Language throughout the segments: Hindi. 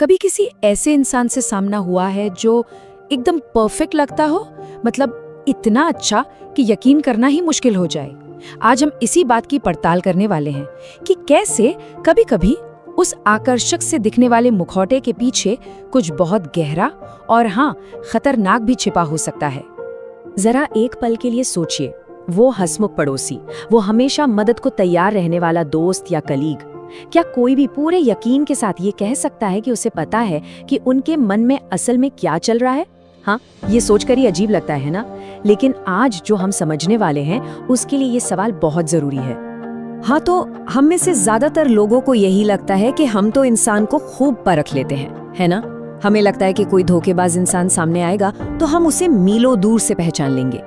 कभी किसी ऐसे इंसान से सामना हुआ है जो एकदम परफेक्ट लगता हो, मतलब इतना अच्छा कि यकीन करना ही मुश्किल हो जाए। आज हम इसी बात की पड़ताल करने वाले हैं कि कैसे कभी-कभी उस आकर्षक से दिखने वाले मुखौटे के पीछे कुछ बहुत गहरा और हाँ, खतरनाक भी छिपा हो सकता है। जरा एक पल के लिए सोचिए, वो हंसमुख पड़ोसी, वो हमेशा मदद को तैयार रहने वाला दोस्त या कलीग, क्या कोई भी पूरे यकीन के साथ ये कह सकता है कि उसे पता है कि उनके मन में असल में क्या चल रहा है? हाँ, ये सोचकर ही अजीब लगता है ना, लेकिन आज जो हम समझने वाले हैं उसके लिए ये सवाल बहुत जरूरी है। हाँ, तो हम में से ज्यादातर लोगों को यही लगता है कि हम तो इंसान को खूब परख लेते हैं, है ना? हमें लगता है कि कोई धोखेबाज इंसान सामने आएगा तो हम उसे मीलों दूर से पहचान लेंगे।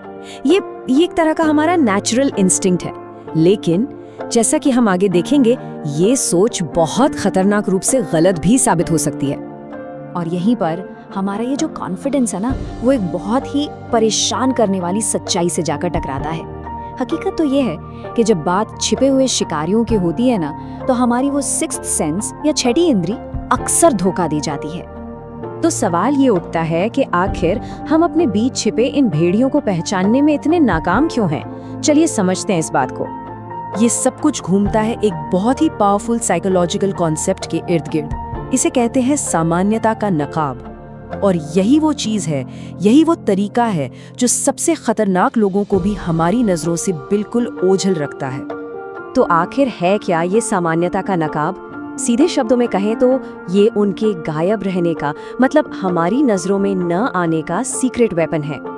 ये एक तरह का हमारा नेचुरल इंस्टिंक्ट है, लेकिन जैसा कि हम आगे देखेंगे, ये सोच बहुत खतरनाक रूप से गलत भी साबित हो सकती है। और यहीं पर हमारा ये जो कॉन्फिडेंस है ना, वो एक बहुत ही परेशान करने वाली सच्चाई से जाकर टकराता है। हकीकत तो ये है कि जब बात छिपे हुए शिकारियों की होती है ना, तो हमारी वो सिक्स्थ सेंस या छठी इंद्री अक्सर धोखा दी जाती है। तो सवाल ये उठता है कि आखिर हम अपने बीच छिपे इन भेड़ियों को पहचानने में इतने नाकाम क्यों हैं? चलिए समझते हैं इस बात को। ये सब कुछ घूमता है एक बहुत ही पावरफुल साइकोलॉजिकल कॉन्सेप्ट के इर्द गिर्द। इसे कहते हैं सामान्यता का नकाब। और यही वो चीज है, यही वो तरीका है जो सबसे खतरनाक लोगों को भी हमारी नजरों से बिल्कुल ओझल रखता है। तो आखिर है क्या ये सामान्यता का नकाब? सीधे शब्दों में कहें तो ये उनके गायब रहने का, मतलब हमारी नजरों में न आने का सीक्रेट वेपन है।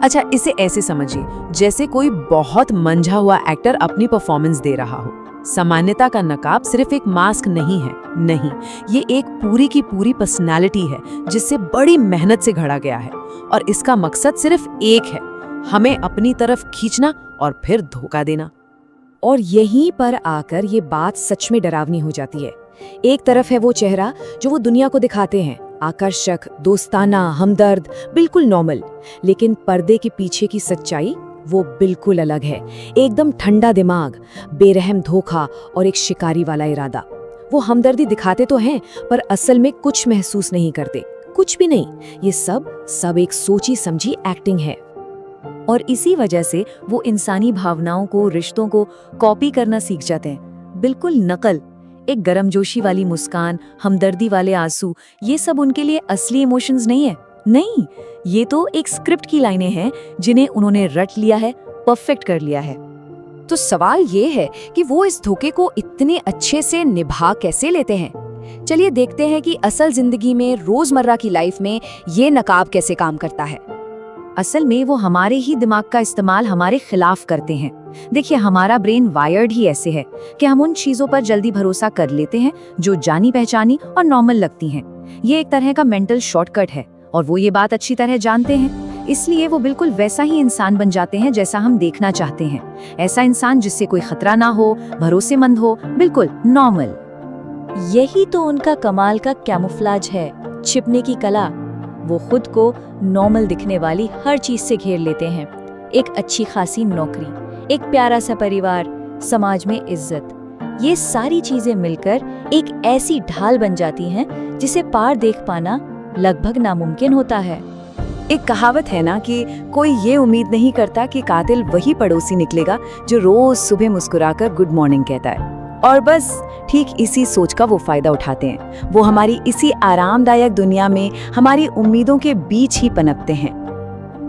अच्छा, इसे ऐसे समझिए जैसे कोई बहुत मंझा हुआ एक्टर अपनी परफॉर्मेंस दे रहा हो। सामान्यता का नकाब सिर्फ एक मास्क नहीं है, नहीं, ये एक पूरी की पूरी पर्सनालिटी है जिससे बड़ी मेहनत से घड़ा गया है। और इसका मकसद सिर्फ एक है, हमें अपनी तरफ खींचना और फिर धोखा देना। और यहीं पर आकर ये बात सच में डरावनी हो जाती है। एक तरफ है वो चेहरा जो वो दुनिया को दिखाते हैं, आकर्षक, दोस्ताना, हमदर्द, बिल्कुल नॉर्मल, लेकिन पर्दे के पीछे की सच्चाई वो बिल्कुल अलग है। एकदम ठंडा दिमाग, बेरहम धोखा और एक शिकारी वाला इरादा। वो हमदर्दी दिखाते तो हैं, पर असल में कुछ महसूस नहीं करते, कुछ भी नहीं। ये सब एक सोची समझी एक्टिंग है। और इसी वजह से वो इंसानी भावनाओं को, रिश्तों को कॉपी करना सीख जाते हैं, बिल्कुल नकल। एक गर्मजोशी वाली मुस्कान, हमदर्दी वाले आंसू, ये सब उनके लिए असली इमोशंस नहीं है। नहीं, ये तो एक स्क्रिप्ट की लाइनें हैं जिन्हें उन्होंने रट लिया है, परफेक्ट कर लिया है। तो सवाल ये है कि वो इस धोखे को इतने अच्छे से निभा कैसे लेते हैं। चलिए देखते हैं कि असल जिंदगी में, रोजमर्रा की लाइफ में ये नकाब कैसे काम करता है। असल में वो हमारे ही दिमाग का इस्तेमाल हमारे खिलाफ करते हैं। देखिए, हमारा ब्रेन वायर्ड ही ऐसे है कि हम उन चीजों पर जल्दी भरोसा कर लेते हैं जो जानी पहचानी और नॉर्मल लगती हैं। ये एक तरह का मेंटल शॉर्टकट है और वो ये बात अच्छी तरह जानते हैं, इसलिए वो बिल्कुल वैसा ही इंसान बन जाते हैं जैसा हम देखना चाहते हैं। ऐसा इंसान जिससे कोई खतरा ना हो, भरोसेमंद हो, बिल्कुल नॉर्मल। यही तो उनका कमाल का कैमोफ्लेज है, छिपने की कला। वो खुद को नॉर्मल दिखने वाली हर चीज से घेर लेते हैं। एक अच्छी खासी नौकरी, एक प्यारा सा परिवार, समाज में इज्जत, ये सारी चीजें मिलकर एक ऐसी ढाल बन जाती हैं जिसे पार देख पाना लगभग नामुमकिन होता है। एक कहावत है ना कि कोई ये उम्मीद नहीं करता कि कातिल वही पड़ोसी निकलेगा जो रोज सुबह मुस्कुराकर गुड मॉर्निंग कहता है। और बस ठीक इसी सोच का वो फायदा उठाते हैं। वो हमारी इसी आरामदायक दुनिया में हमारी उम्मीदों के बीच ही पनपते हैं।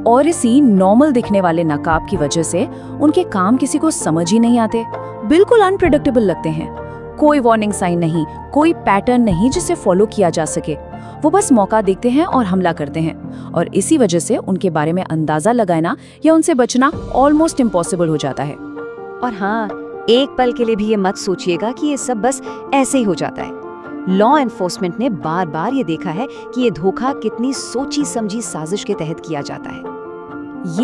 और इसी नॉर्मल दिखने वाले नकाब की वजह से उनके काम किसी को समझ ही नहीं आते, बिल्कुल अनप्रेडिक्टेबल लगते हैं। कोई वार्निंग साइन नहीं, कोई पैटर्न नहीं जिसे फॉलो किया जा सके। वो बस मौका देखते हैं और हमला करते हैं। और इसी वजह से उनके बारे में अंदाजा लगाना या उनसे बचना ऑलमोस्ट इम्पॉसिबल हो जाता है। और हाँ, एक पल के लिए भी ये मत सोचिएगा कि ये सब बस ऐसे ही हो जाता है। लॉ एनफोर्समेंट ने बार बार ये देखा है कि ये धोखा कितनी सोची समझी साजिश के तहत किया जाता है।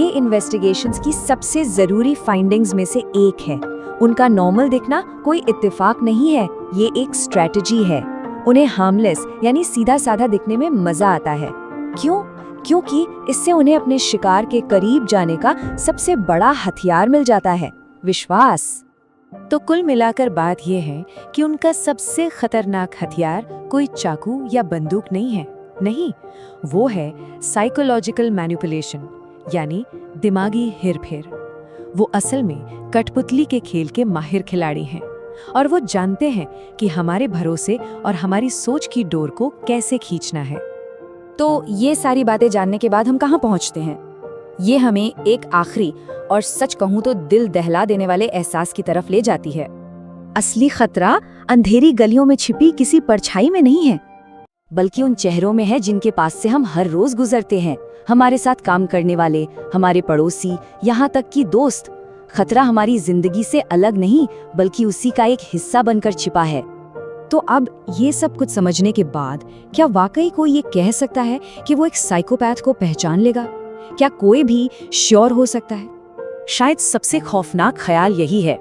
ये इन्वेस्टिगेशंस की सबसे जरूरी फाइंडिंग्स में से एक है। उनका नॉर्मल दिखना कोई इत्तेफाक नहीं है, ये एक स्ट्रेटजी है। उन्हें हार्मलेस यानी सीधा साधा दिखने में मजा आता है। क्यों? क्योंकि इससे उन्हें अपने शिकार के करीब जाने का सबसे बड़ा हथियार मिल जाता है, विश्वास। तो कुल मिलाकर बात यह है कि उनका सबसे खतरनाक हथियार कोई चाकू या बंदूक नहीं है। नहीं, वो है साइकोलॉजिकल मैनिपुलेशन, यानी दिमागी हेरफेर। वो असल में कठपुतली के खेल के माहिर खिलाड़ी हैं और वो जानते हैं कि हमारे भरोसे और हमारी सोच की डोर को कैसे खींचना है। तो ये सारी बातें जानने के बाद हम कहाँ पहुँचते हैं? ये हमें एक आखिरी और सच कहूँ तो दिल दहला देने वाले एहसास की तरफ ले जाती है। असली खतरा अंधेरी गलियों में छिपी किसी परछाई में नहीं है, बल्कि उन चेहरों में है जिनके पास से हम हर रोज गुजरते हैं। हमारे साथ काम करने वाले, हमारे पड़ोसी, यहाँ तक कि दोस्त। खतरा हमारी जिंदगी से अलग नहीं, बल्कि उसी का एक हिस्सा बनकर छिपा है। तो अब ये सब कुछ समझने के बाद क्या वाकई कोई ये कह सकता है कि वो एक साइकोपैथ को पहचान लेगा? क्या कोई भी श्योर हो सकता है? शायद सबसे खौफनाक ख्याल यही है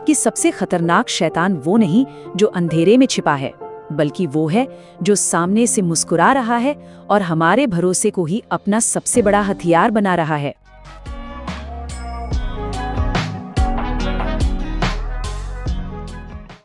कि सबसे खतरनाक शैतान वो नहीं जो अंधेरे में छिपा है, बल्कि वो है जो सामने से मुस्कुरा रहा है और हमारे भरोसे को ही अपना सबसे बड़ा हथियार बना रहा है।